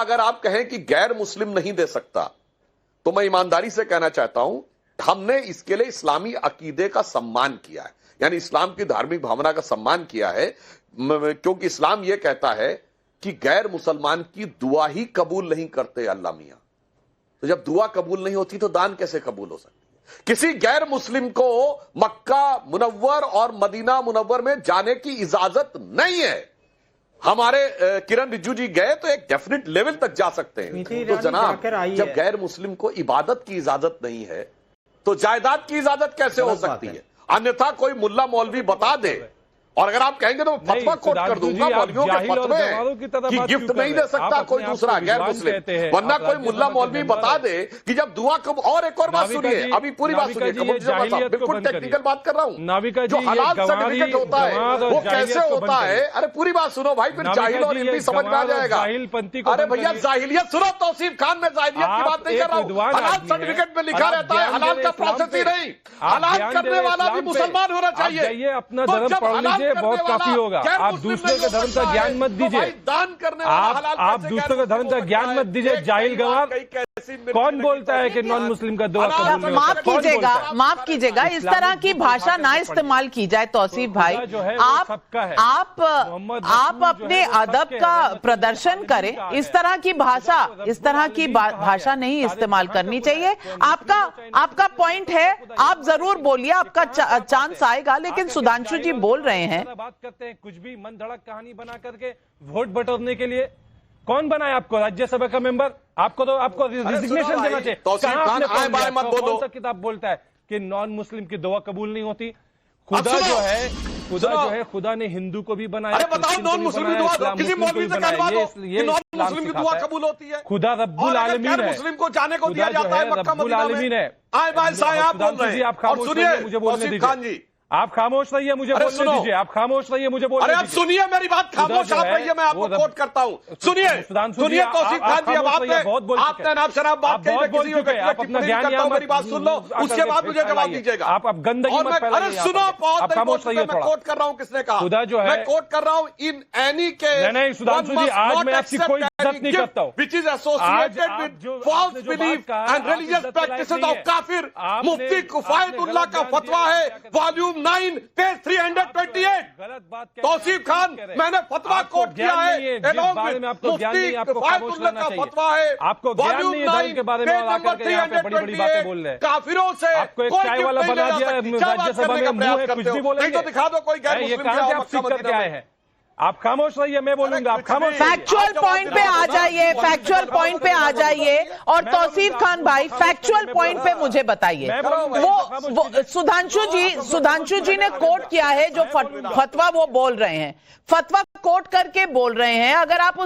अगर आप कहें कि गैर मुस्लिम नहीं दे सकता, तो मैं ईमानदारी से कहना चाहता हूं, हमने इसके लिए इस्लामी अकीदे का सम्मान किया है, यानी इस्लाम की धार्मिक भावना का सम्मान किया है, क्योंकि इस्लाम यह कहता है कि गैर मुसलमान की दुआ ही कबूल नहीं करते अल्लाह मियां। तो जब दुआ कबूल नहीं होती तो दान कैसे कबूल हो सकती है? किसी गैर मुस्लिम को मक्का मुनव्वर और मदीना मुनव्वर में जाने की इजाजत नहीं है। हमारे किरण रिजिजू जी गए तो एक डेफिनेट लेवल तक जा सकते हैं। तो जनाब, जब गैर मुस्लिम को इबादत की इजाजत नहीं है तो जायदाद की इजाजत कैसे हो सकती है? अन्यथा कोई मुल्ला मौलवी बता दे, और अगर आप कहेंगे तो मैं फतवा कोट कर दूंगा मौलवियों के फतवे कि गिफ्ट नहीं दे सकता कोई दूसरा गैर मुस्लिम, वरना कोई मुल्ला मौलवी बता दे कि जब दुआ कब। और एक और बात सुनिए, अभी पूरी बात सुनिए, बिल्कुल टेक्निकल बात कर रहा हूं। जो हलाल सर्टिफिकेट होता है वो कैसे होता है? अरे पूरी बात सुनो भाई, फिर जाहिल और हिंदी समझ में आ जाएगा। अरे भैया जाहिलियत सुनो, तौसीफ खान, मैं जाहिलियत की बात नहीं कर रहा हूं। हलाल सर्टिफिकेट में लिखा रहता है, हलाल का प्रोसेस ही नहीं, हलाल करने वाला भी मुसलमान होना चाहिए। अपना धर्म पढ़ बहुत काफी होगा। आप दूसरे के धर्म का ज्ञान मत दीजिए, दान करने आप दूसरे के धर्म का ज्ञान मत दीजिए। जाहिल गवार कौन बोलता है कि नॉन मुस्लिम का दुआ कबूल नहीं होता? माफ कीजिएगा, इस तरह की भाषा ना इस्तेमाल की जाए तौसीफ भाई। आप अपने अदब का प्रदर्शन करें, इस तरह की भाषा नहीं इस्तेमाल करनी चाहिए। आपका पॉइंट है, आप जरूर बोलिए, आपका चांस आएगा। लेकिन सुधांशु जी बोल रहे हैं, बात करते हैं कुछ भी मन धड़क कहानी बना करके वोट बटोरने के लिए। कौन बनाया आपको राज्यसभा का मेंबर? आपको रिजिग्नेशन देना चाहिए। कौन सा किताब बोलता है कि नॉन मुस्लिम की दुआ कबूल नहीं होती? खुदा जो है खुदा ने हिंदू को भी बनाया। अरे बताओ, नॉन मुस्लिम की दुआ किसी मौलवी से करवा दो कि नॉन मुस्लिम की दुआ कबूल होती है। खुदा रब्बुल आलमीन है, मुस्लिम को जाने को दिया जाता है मक्का मदीना में। आए भाई साहब, आप बोल रहे हैं, आप खामोश रहिए, मुझे बोलने दीजिए। आप खामोश रहिए, मुझे बोलने दीजिए। आप खामोश रहिए, मुझे बोलने दीजिए। अरे आप सुनिए मेरी बात, खामोश आप रहिए, मैं आपको कोट करता हूं। सुनिए तौसीफ खान जी, अब आपने नाम शराब बात कही, आप अपना ज्ञान मेरी बात सुन लो, उसके बाद मुझे जवाब दीजिएगा। आप गंदगी मत फैलाइए। अरे सुनो, बहुत खामोश रहिए। मैं कोट कर रहा हूं, किसने कहा? खुदा जो है, मैं कोट कर रहा हूं इन एनी के। नहीं सुधांशु जी, आज मैं आपकी कोई इज्जत नहीं करता हूं, which is associated with false belief and religious practices of काफिर। मुफ्ती कुफायतुल्लाह का फतवा है, वॉल्यूम 9 पेज 328। गलत बात तौसीफ खान, मैंने फतवा कोट किया है, मुफ्ती कुफायतुल्लाह का फतवा है, आपको ज्ञान नहीं है धर्म के बारे में, और आकर के यहाँ पे बड़ी-बड़ी बातें बोल रहे हैं। काफिरों से आपको एक चाय वाला बना दिया राज्यसभा में, मुंह है, कुछ भी बोलेंगे। नहीं तो दिखा दो कोई गैर मुस्लिम क्या आप सीख करके आए हैं? आप खामोश रहिए, मैं बोलूंगा। आप खामोश। फैक्चुअल पॉइंट पे आ जाइए, फैक्चुअल पॉइंट पे आ जाइए। और तौसीफ खान भाई, फैक्चुअल पॉइंट पे मुझे बताइए। वो सुधांशु जी ने कोट किया है जो फतवा वो बोल रहे हैं, फतवा कोट करके बोल रहे हैं। अगर आप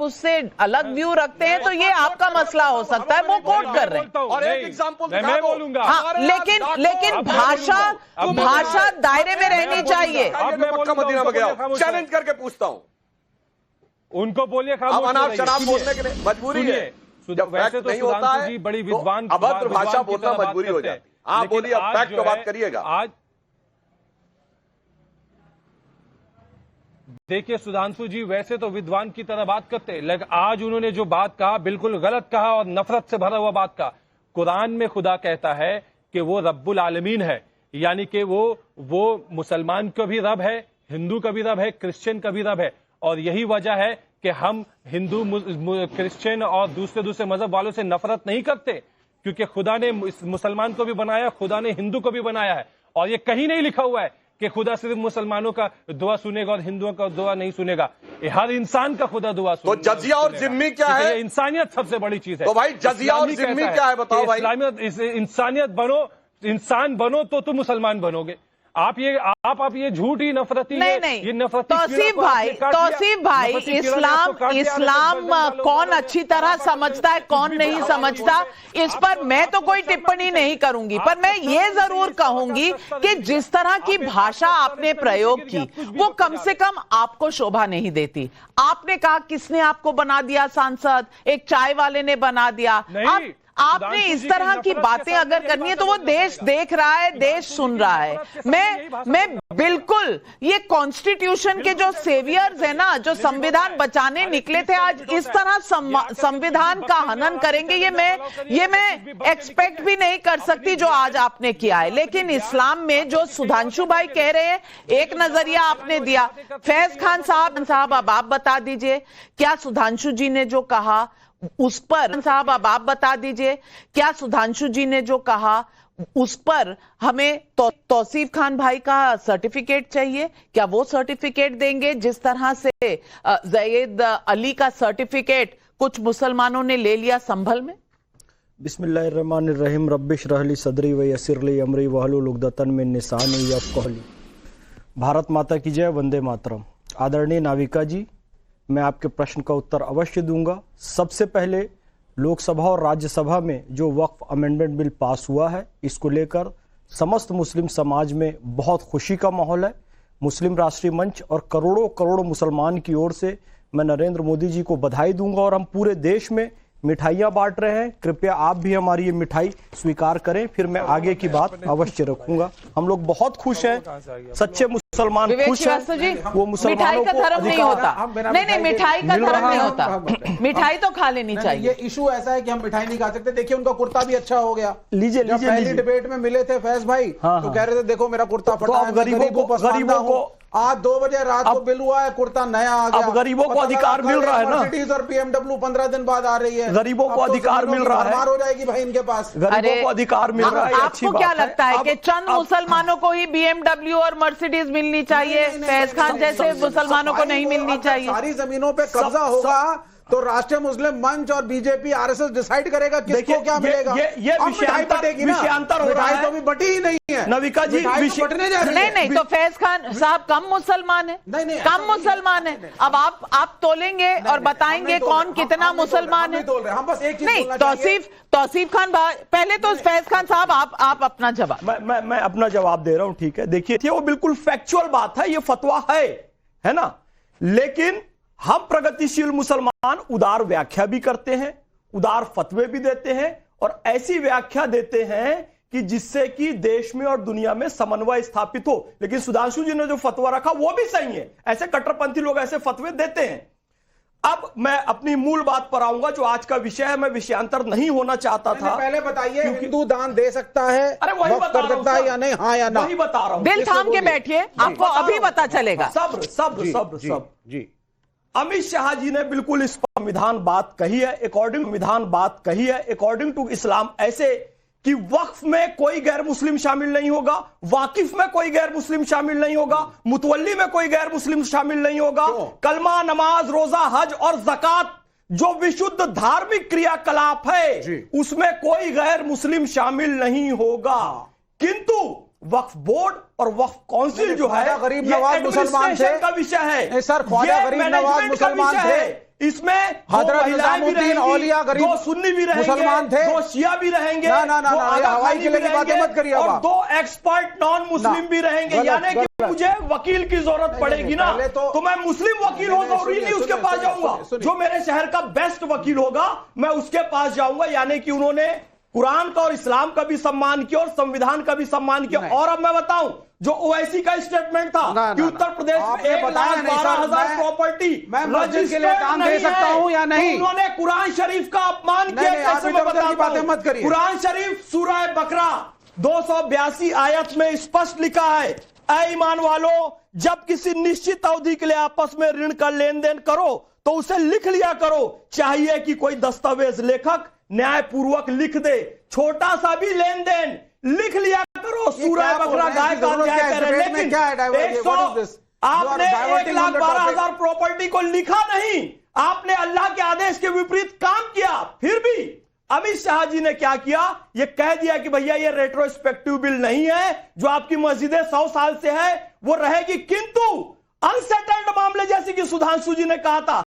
उससे अलग व्यू रखते हैं तो ये आपका मसला हो सकता है, वो कोट कर रहे हैं। और एक एग्जांपल मैं बोलूंगा। हाँ, लेकिन भाषा दायरे में रहनी चाहिए। मक्का मदीना में गया, चैलेंज करके पूछता हूं, उनको बोलिए खामोश। शराब बोलने के लिए मजबूरी है, जब वैसे तो नहीं होता है बड़ी विद्वान अभद्र भाषा बोलना मजबूरी हो जाती है। हाँ बोलिए, अब फैक्ट पे बात करिएगा। आज देखिए सुधांशु जी वैसे तो विद्वान की तरह बात करते हैं, लेकिन आज उन्होंने जो बात कहा बिल्कुल गलत कहा और नफरत से भरा हुआ बात कहा। कुरान में खुदा कहता है कि वो रब्बुल आलमीन है, यानी कि वो मुसलमान का भी रब है, हिंदू का भी रब है, क्रिश्चियन का भी रब है। और यही वजह है कि हम हिंदू क्रिश्चियन और दूसरे मजहब वालों से नफरत नहीं करते, क्योंकि खुदा ने मुसलमान को भी बनाया, खुदा ने हिंदू को भी बनाया है। और ये कहीं नहीं लिखा हुआ है कि खुदा सिर्फ मुसलमानों का दुआ सुनेगा और हिंदुओं का दुआ नहीं सुनेगा। हर इंसान का खुदा दुआ सुनेगा। तो जजिया और जिम्मी क्या है? इंसानियत सबसे बड़ी चीज है। तो भाई जजिया और जिम्मी क्या है बताओ भाई? इंसानियत बनो, इंसान बनो तो तुम मुसलमान बनोगे। आप ये झूठी नफरती नहीं। ये नफरती तौसीफ भाई इस्लाम कौन अच्छी तरह समझता है कौन नहीं समझता, इस पर मैं तो कोई टिप्पणी नहीं करूंगी। पर मैं ये जरूर कहूंगी कि जिस तरह की भाषा आपने प्रयोग की वो कम से कम आपको शोभा नहीं देती। आपने कहा किसने आपको बना दिया सांसद? एक चाय वाले ने बना दिया। आपने इस तरह की बातें अगर करनी है तो वो देश देख रहा है, देश सुन रहा है। मैं बिल्कुल ये कॉन्स्टिट्यूशन के जो सेवियर्स है ना, जो संविधान बचाने निकले थे, आज इस तरह संविधान का हनन करेंगे, ये मैं एक्सपेक्ट भी नहीं कर सकती जो आज आपने किया है। लेकिन इस्लाम में जो सुधांशु भाई कह रहे हैं, एक नजरिया आपने दिया। फैज खान साहब अब आप बता दीजिए, क्या सुधांशु जी ने जो कहा उस पर, साहब अब आप बता दीजिए, क्या सुधांशु जी ने जो कहा उस पर हमें तौसीफ खान भाई का सर्टिफिकेट चाहिए? क्या वो सर्टिफिकेट देंगे जिस तरह से जैद अली का सर्टिफिकेट कुछ मुसलमानों ने ले लिया संभल में? बिस्मिल्लाहिर्रहमानिर्रहीम रब्बिश रहली सदरी व यस्सिरली अमरी वहलुल उक़दतन मिन लिसानी यफ़क़हू। भारत माता की जय, वंदे मातरम। आदरणीय नाविका जी, मैं आपके प्रश्न का उत्तर अवश्य दूंगा। सबसे पहले लोकसभा और राज्यसभा में जो वक्फ अमेंडमेंट बिल पास हुआ है, इसको लेकर समस्त मुस्लिम समाज में बहुत खुशी का माहौल है। मुस्लिम राष्ट्रीय मंच और करोड़ों करोड़ मुसलमान की ओर से मैं नरेंद्र मोदी जी को बधाई दूंगा। और हम पूरे देश में मिठाइयाँ बांट रहे हैं, कृपया आप भी हमारी ये मिठाई स्वीकार करें, फिर मैं आगे की बात अवश्य रखूंगा। हम लोग बहुत खुश हैं, सच्चे मुसलमान खुश हैं। वो मिठाई का धर्म नहीं होता, नहीं मिठाई का धर्म नहीं होता, मिठाई तो खा लेनी चाहिए। ये इशू ऐसा है कि हम मिठाई नहीं खा सकते। देखिए उनका कुर्ता भी अच्छा हो गया। लीजिए लीजिए, पहली डिबेट में मिले थे फैज भाई, तो कह रहे थे देखो मेरा कुर्ता फटा है, गरीबों को आज 2 बजे रात को बिल हुआ है, कुर्ता नया आ गया। अब गरीबों को अधिकार मिल रहा है ना, मर्सिडीज और BMW 15 दिन बाद आ रही है। गरीबों को अधिकार मिल रहा है, हो जाएगी भाई इनके पास, गरीबों को अधिकार मिल रहा है। आपको क्या लगता है कि चंद मुसलमानों को ही BMW और मर्सिडीज मिलनी चाहिए, फैज खान जैसे मुसलमानों को नहीं मिलनी चाहिए? सारी जमीनों पे कब्जा होगा तो राष्ट्रीय मुस्लिम मंच और बीजेपी RSS डिसाइड करेगा किसको क्या मिलेगा। ये विषयांतर हो रहा है, तो भी बटी ही नहीं है नविका जी। नहीं तो फैज खान साहब कम मुसलमान है, कम मुसलमान है। अब आप तोलेंगे और बताएंगे कौन कितना मुसलमान है। हम बस एक चीज नहीं, तौसीफ खान पहले तो फैज खान साहब आप अपना जवाब। मैं अपना जवाब दे रहा हूं, ठीक है। देखिए वो बिल्कुल फैक्चुअल बात है, ये फतवा है ना। लेकिन हम प्रगतिशील मुसलमान उदार व्याख्या भी करते हैं, उदार फतवे भी देते हैं, और ऐसी व्याख्या देते हैं कि जिससे कि देश में और दुनिया में समन्वय स्थापित हो। लेकिन सुधांशु जी ने जो फतवा रखा वो भी सही है, ऐसे कट्टरपंथी लोग ऐसे फतवे देते हैं। अब मैं अपनी मूल बात पर आऊंगा, जो आज का विषय है। मैं विषयांतर नहीं होना चाहता था। पहले बताइए, हिंदू दान दे सकता है, अरे वही बता रहा हूं, या नहीं, हाँ या ना, वही बता रहा हूं। दिल थाम के बैठिए, आपको अभी पता चलेगा। सब्र जी। अमित शाह जी ने बिल्कुल इस संविधान बात कही है, अकॉर्डिंग टू इस्लाम, ऐसे कि वक्फ में कोई गैर मुस्लिम शामिल नहीं होगा, वाकिफ में कोई गैर मुस्लिम शामिल नहीं होगा, मुतवल्ली में कोई गैर मुस्लिम शामिल नहीं होगा। कलमा, नमाज, रोजा, हज और ज़कात जो विशुद्ध धार्मिक क्रियाकलाप है उसमें कोई गैर मुस्लिम शामिल नहीं होगा। किंतु वक्फ बोर्ड और वक्फ काउंसिल जो है, गरीब नवाज मुसलमान थे का विषय है सर, ख्वाजा गरीब नवाज मुसलमान थे, इसमें हजरत निजामुद्दीन औलिया गरीब दो सुन्नी भी रहेंगे, मुसलमान थे, 2 शिया भी रहेंगे, ना हवाई किले की बातें मत करिए, और 2 एक्सपर्ट नॉन मुस्लिम भी रहेंगे। यानी कि मुझे वकील की जरूरत पड़ेगी ना, तो मैं मुस्लिम वकील हो जरूरी नहीं उसके पास जाऊंगा, जो मेरे शहर का बेस्ट वकील होगा मैं उसके पास जाऊंगा। यानी कि उन्होंने कुरान का और इस्लाम का भी सम्मान किया और संविधान का भी सम्मान किया। और अब मैं बताऊं, जो ओवैसी का स्टेटमेंट था कि उत्तर प्रदेश में 1,12,000 प्रॉपर्टी मस्जिद के लिए दान दे सकता हूं या नहीं, उन्होंने कुरान शरीफ का अपमान किया। कैसे मैं बताता मत करिए। कुरान शरीफ सूरह बकरा 282 आयत में स्पष्ट लिखा है, ऐ ईमान वालों, जब किसी निश्चित अवधि के लिए आपस में ऋण का लेन देन करो तो उसे लिख लिया करो। चाहिए कि कोई दस्तावेज लेखक न्यायपूर्वक लिख दे, छोटा सा भी लेन देन लिख लिया करो। सूरह बकरा गाय का अध्याय कह रहे, लेकिन आपने 1,12,000 प्रॉपर्टी को लिखा नहीं, आपने अल्लाह के आदेश के विपरीत काम किया। फिर भी अमित शाह जी ने क्या किया, ये कह दिया कि भैया ये रेट्रोस्पेक्टिव बिल नहीं है, जो आपकी मस्जिदें 100 साल से है वो रहेगी। किंतु अनसेटल्ड मामले जैसे कि सुधांशु जी ने कहा था,